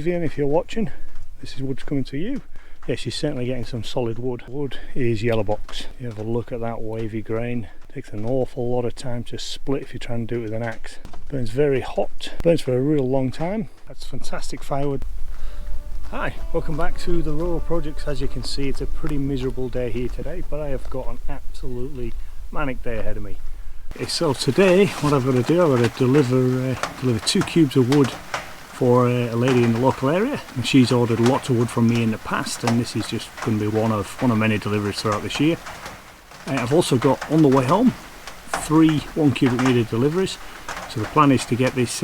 Vivian, if you're watching, this is wood's coming to you. Yeah, she's certainly getting some solid wood. Wood is yellow box. You have a look at that wavy grain. Takes an awful lot of time to split if you try and do it with an axe. Burns very hot, burns for a real long time. That's fantastic firewood. Hi, welcome back to the rural projects. As you can see, it's a pretty miserable day here today, but I have got an absolutely manic day ahead of me. So today, what I've got to do, I've got to deliver 2 cubes of wood for a lady in the local area, and she's ordered lots of wood from me in the past, and this is just going to be one of many deliveries throughout this year. I've also got, on the way home, 3 1 cubic metre deliveries. So the plan is to get this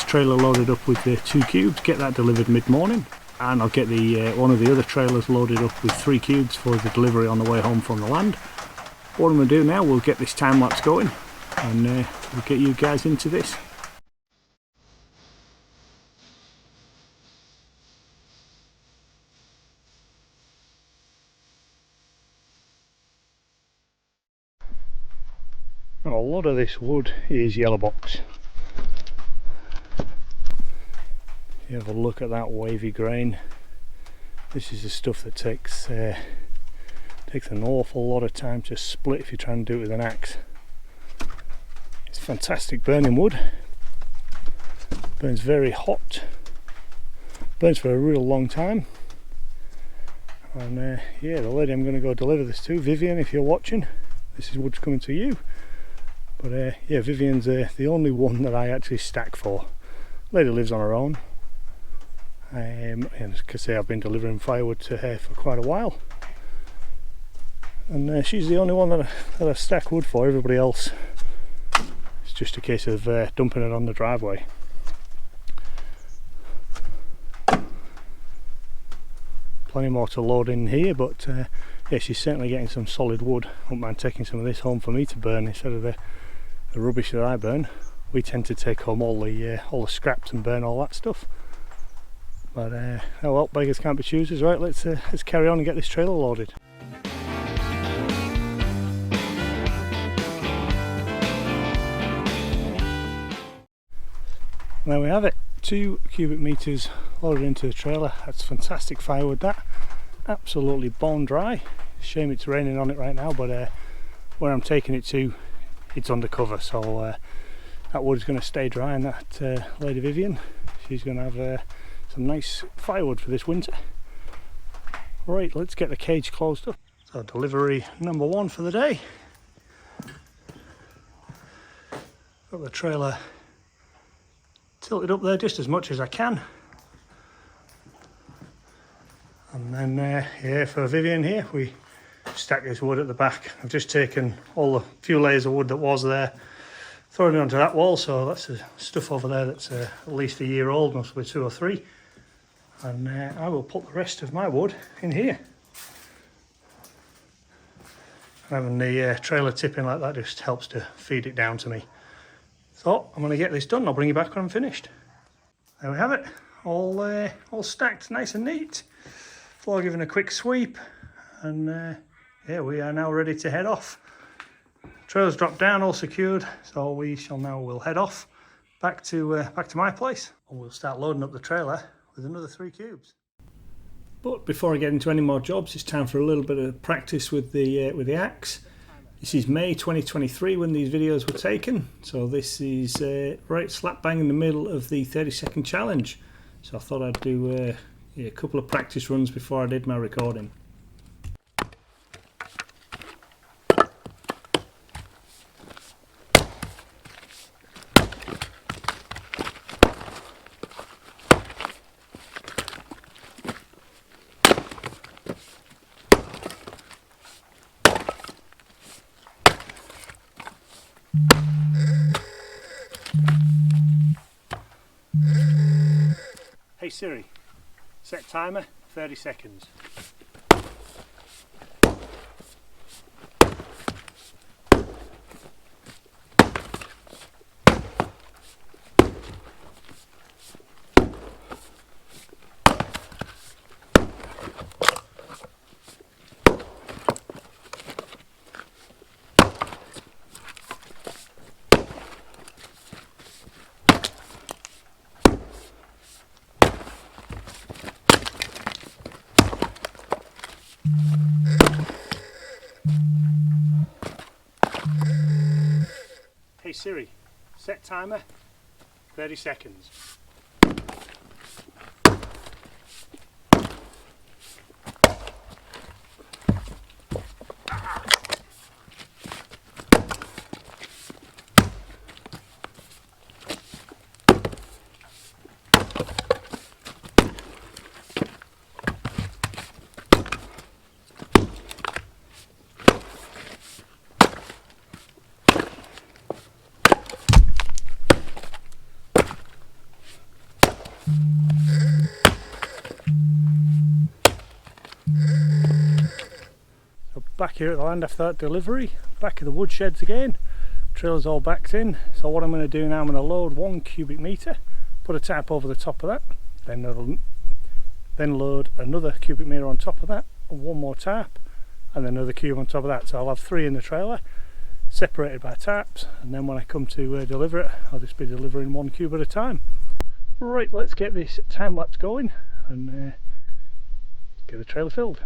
trailer loaded up with 2 cubes, get that delivered mid-morning, and I'll get one of the other trailers loaded up with 3 cubes for the delivery on the way home from the land. What I'm going to do now, we'll get this time lapse going, and we'll get you guys into this. Now, a lot of this wood is yellow box. You have a look at that wavy grain. This is the stuff that takes an awful lot of time to split if you try and do it with an axe. It's fantastic burning wood. Burns very hot. Burns for a real long time. And yeah, the lady I'm going to go deliver this to, Vivian, if you're watching, this is wood's coming to you. But yeah, Vivian's the only one that I actually stack for. Lady lives on her own. And as I say, I've been delivering firewood to her for quite a while. And she's the only one that I stack wood for. Everybody else, it's just a case of dumping it on the driveway. Plenty more to load in here, but yeah, she's certainly getting some solid wood. I wouldn't mind taking some of this home for me to burn instead of the rubbish that I burn. We tend to take home all the scraps and burn all that stuff. But oh well, beggars can't be choosers, right? Let's carry on and get this trailer loaded. There we have it, 2 cubic metres loaded into the trailer. That's fantastic firewood, that. Absolutely bone dry. Shame it's raining on it right now, but where I'm taking it to, it's undercover, so that wood is going to stay dry, and that lady Vivian, she's going to have some nice firewood for this winter. Right, let's get the cage closed up. So delivery number 1 for the day. Got the trailer tilted up there just as much as I can. And then yeah, for Vivian here, we stack this wood at the back. I've just taken all the few layers of wood that was there, thrown it onto that wall, so that's the stuff over there that's at least a year old, must be 2 or 3. And I will put the rest of my wood in here. Having the trailer tipping like that just helps to feed it down to me. So I'm going to get this done, I'll bring you back when I'm finished. There we have it, all stacked nice and neat. Floor given a quick sweep, and yeah, we are now ready to head off. Trailer's dropped down, all secured, so we'll head off back to my place, and we'll start loading up the trailer with another 3 cubes. But before I get into any more jobs, it's time for a little bit of practice with the axe. This is May 2023 when these videos were taken, so this is right slap bang in the middle of the 30-second challenge. So I thought I'd do a couple of practice runs before I did my recording. Hey Siri, set timer 30 seconds. Hey Siri, set timer 30 seconds. So back here at the land after that delivery, back of the wood sheds again, trailer's all backed in. So what I'm going to do now, I'm going to load 1 cubic metre, put a tarp over the top of that, then load another cubic metre on top of that, and 1 more tarp, and then another cube on top of that. So I'll have 3 in the trailer, separated by tarps, and then when I come to deliver it, I'll just be delivering 1 cube at a time. Right, let's get this time lapse going and get the trailer filled.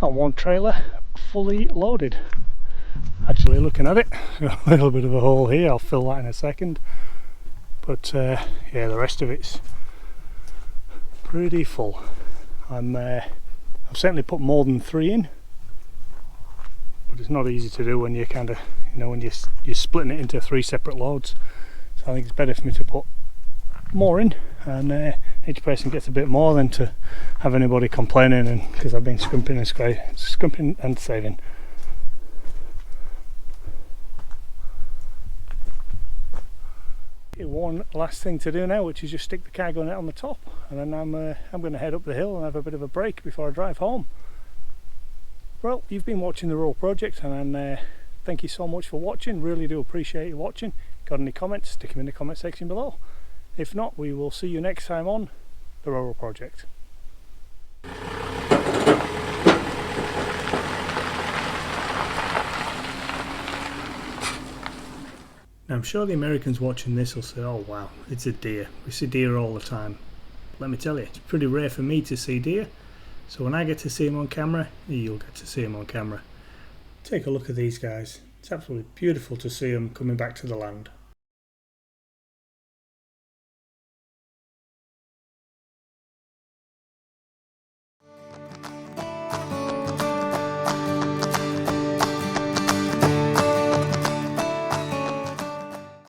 And 1 trailer fully loaded. Actually looking at it, got a little bit of a hole here, I'll fill that in a second, but yeah, the rest of it's pretty full. I've certainly put more than 3 in, but it's not easy to do when you're kind of, when you're splitting it into 3 separate loads. So I think it's better for me to put more in, and each person gets a bit more than to have anybody complaining, and because I've been scrimping and saving. One last thing to do now, which is just stick the cargo net on the top, and then I'm going to head up the hill and have a bit of a break before I drive home. Well, you've been watching the rural project, and thank you so much for watching. Really do appreciate you watching. Got any comments? Stick them in the comment section below. If not, we will see you next time on the rural project. Now, I'm sure the Americans watching this will say, oh wow, it's a deer. We see deer all the time. Let me tell you, it's pretty rare for me to see deer. So when I get to see them on camera, you'll get to see them on camera. Take a look at these guys. It's absolutely beautiful to see them coming back to the land.